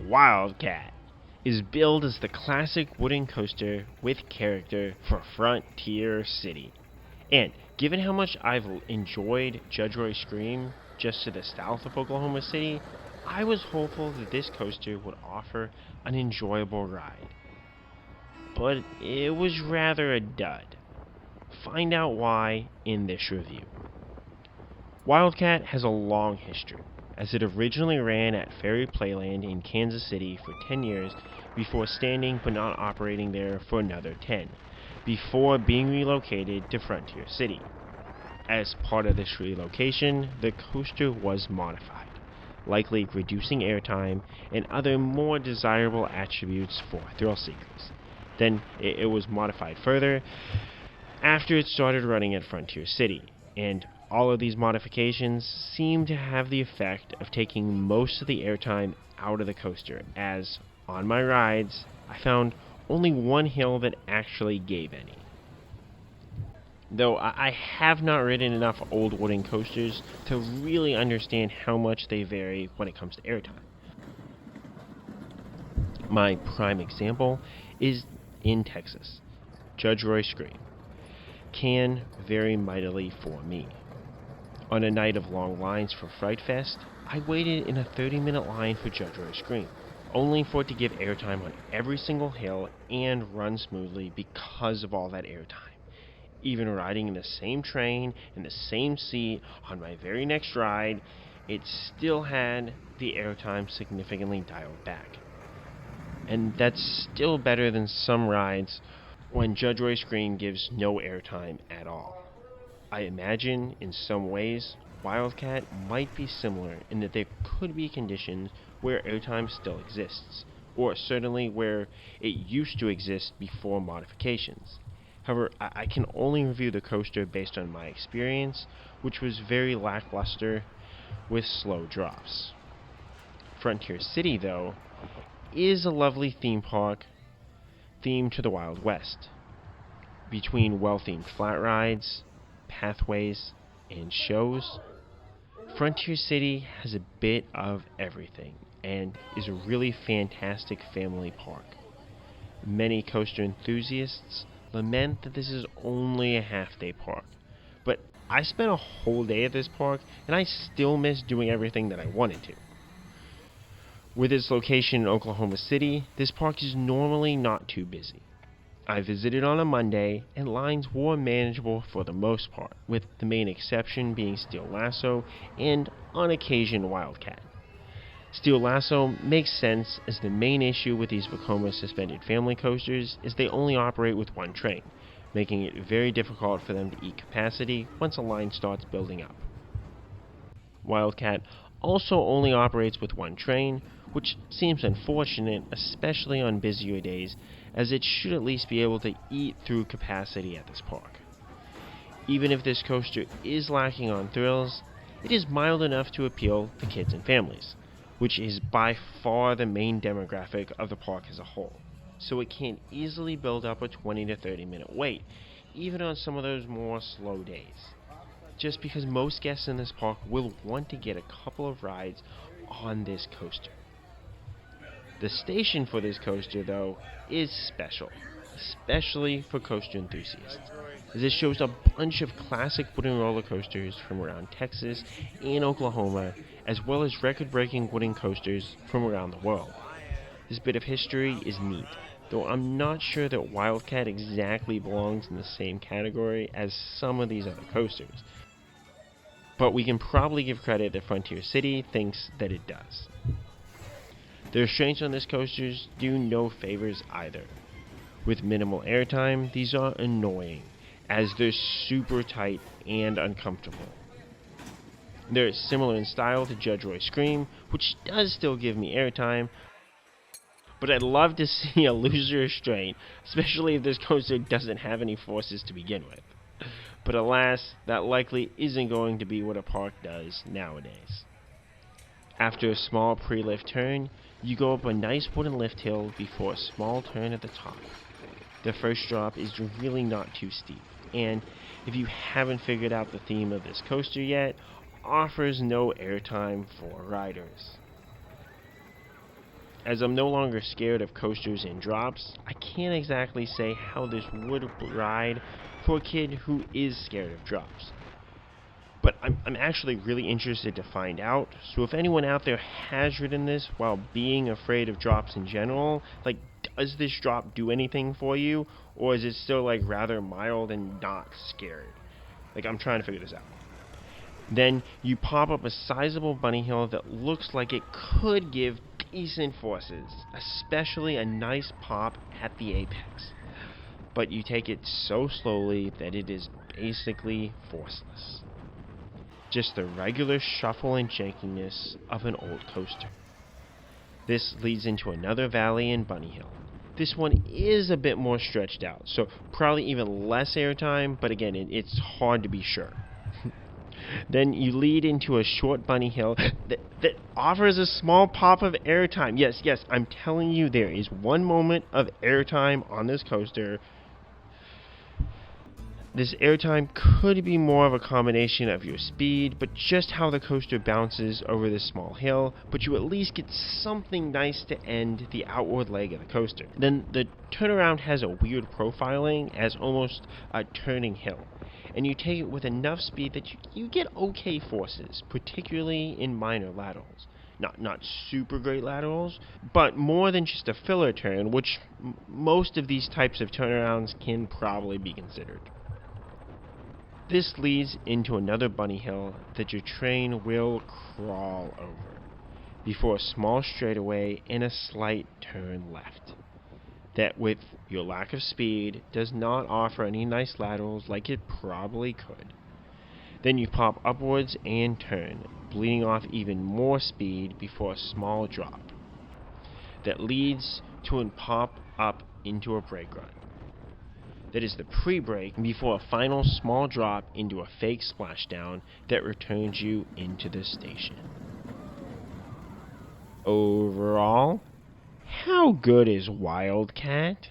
Wildcat is billed as the classic wooden coaster with character for Frontier City. And given how much I've enjoyed Judge Roy Scream just to the south of Oklahoma City, I was hopeful that this coaster would offer an enjoyable ride. But it was rather a dud. Find out why in this review. Wildcat has a long history, as it originally ran at Ferry Playland in Kansas City for 10 years before standing but not operating there for another 10, before being relocated to Frontier City. As part of this relocation, the coaster was modified, likely reducing airtime and other more desirable attributes for thrill seekers. Then it was modified further after it started running at Frontier City, and all of these modifications seem to have the effect of taking most of the airtime out of the coaster, as, on my rides, I found only one hill that actually gave any. Though I have not ridden enough old wooden coasters to really understand how much they vary when it comes to airtime. My prime example is in Texas. Judge Roy Scream can vary mightily for me. On a night of long lines for Fright Fest, I waited in a 30-minute line for Judge Roy Scream, only for it to give airtime on every single hill and run smoothly because of all that airtime. Even riding in the same train, in the same seat, on my very next ride, it still had the airtime significantly dialed back. And that's still better than some rides when Judge Roy Scream gives no airtime at all. I imagine, in some ways, Wildcat might be similar in that there could be conditions where airtime still exists, or certainly where it used to exist before modifications. However, I can only review the coaster based on my experience, which was very lackluster with slow drops. Frontier City, though, is a lovely theme park themed to the Wild West. Between well-themed flat rides, pathways, and shows, Frontier City has a bit of everything and is a really fantastic family park. Many coaster enthusiasts lament that this is only a half-day park, but I spent a whole day at this park and I still miss doing everything that I wanted to. With its location in Oklahoma City, this park is normally not too busy. I visited on a Monday, and lines were manageable for the most part, with the main exception being Steel Lasso and, on occasion, Wildcat. Steel Lasso makes sense, as the main issue with these Vekoma suspended family coasters is they only operate with one train, making it very difficult for them to eat capacity once a line starts building up. Wildcat also only operates with one train, which seems unfortunate, especially on busier days, as it should at least be able to eat through capacity at this park. Even if this coaster is lacking on thrills, it is mild enough to appeal to kids and families, which is by far the main demographic of the park as a whole, so it can easily build up a 20 to 30 minute wait, even on some of those more slow days, just because most guests in this park will want to get a couple of rides on this coaster. The station for this coaster, though, is special, especially for coaster enthusiasts, as it shows a bunch of classic wooden roller coasters from around Texas and Oklahoma, as well as record-breaking wooden coasters from around the world. This bit of history is neat, though I'm not sure that Wildcat exactly belongs in the same category as some of these other coasters, but we can probably give credit that Frontier City thinks that it does. The restraints on this coaster do no favors either. With minimal airtime, these are annoying, as they're super tight and uncomfortable. They're similar in style to Judge Roy Scream, which does still give me airtime, but I'd love to see a looser restraint, especially if this coaster doesn't have any forces to begin with. But alas, that likely isn't going to be what a park does nowadays. After a small pre-lift turn, you go up a nice wooden lift hill before a small turn at the top. The first drop is really not too steep, and if you haven't figured out the theme of this coaster yet, offers no airtime for riders. As I'm no longer scared of coasters and drops, I can't exactly say how this would ride for a kid who is scared of drops. But I'm actually really interested to find out, so if anyone out there has ridden this while being afraid of drops in general, like, does this drop do anything for you, or is it still, like, rather mild and not scary? Like, I'm trying to figure this out. Then you pop up a sizable bunny hill that looks like it could give decent forces, especially a nice pop at the apex. But you take it so slowly that it is basically forceless. Just the regular shuffle and jankiness of an old coaster. This leads into another valley and bunny hill. This one is a bit more stretched out, so probably even less airtime, but again, it's hard to be sure. Then you lead into a short bunny hill that offers a small pop of airtime. Yes, I'm telling you, there is one moment of airtime on this coaster. This airtime could be more of a combination of your speed, but just how the coaster bounces over this small hill, but you at least get something nice to end the outward leg of the coaster. Then the turnaround has a weird profiling as almost a turning hill, and you take it with enough speed that you get okay forces, particularly in minor laterals. Not super great laterals, but more than just a filler turn, which most of these types of turnarounds can probably be considered. This leads into another bunny hill that your train will crawl over, before a small straightaway and a slight turn left. That, with your lack of speed, does not offer any nice laterals like it probably could. Then you pop upwards and turn, bleeding off even more speed before a small drop. That leads to a pop up into a brake run. That is the pre-brake before a final small drop into a fake splashdown that returns you into the station. Overall, how good is Wildcat?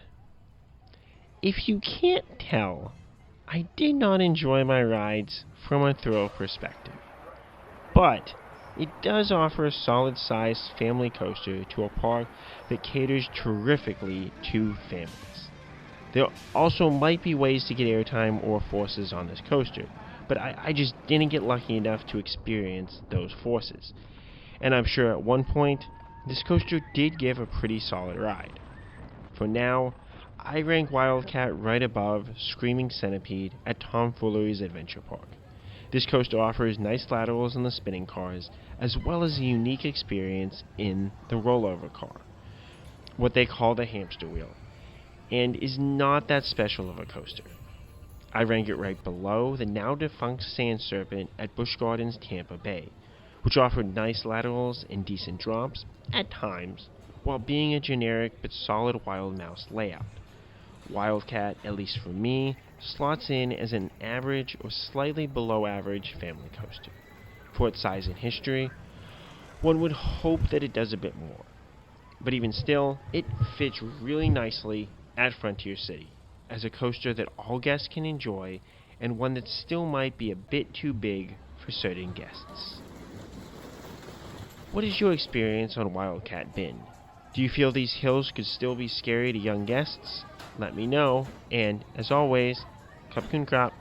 If you can't tell, I did not enjoy my rides from a thrill perspective, but it does offer a solid-sized family coaster to a park that caters terrifically to families. There also might be ways to get airtime or forces on this coaster, but I just didn't get lucky enough to experience those forces. And I'm sure at one point, this coaster did give a pretty solid ride. For now, I rank Wildcat right above Screaming Centipede at Tomfoolery's Adventure Park. This coaster offers nice laterals in the spinning cars, as well as a unique experience in the rollover car, what they call the hamster wheel, and is not that special of a coaster. I rank it right below the now defunct Sand Serpent at Busch Gardens Tampa Bay, which offered nice laterals and decent drops at times, while being a generic but solid Wild Mouse layout. Wildcat, at least for me, slots in as an average or slightly below average family coaster. For its size and history, one would hope that it does a bit more. But even still, it fits really nicely at Frontier City, as a coaster that all guests can enjoy, and one that still might be a bit too big for certain guests. What has your experience on Wildcat been? Do you feel these hills could still be scary to young guests? Let me know, and as always, Kapkun Krap.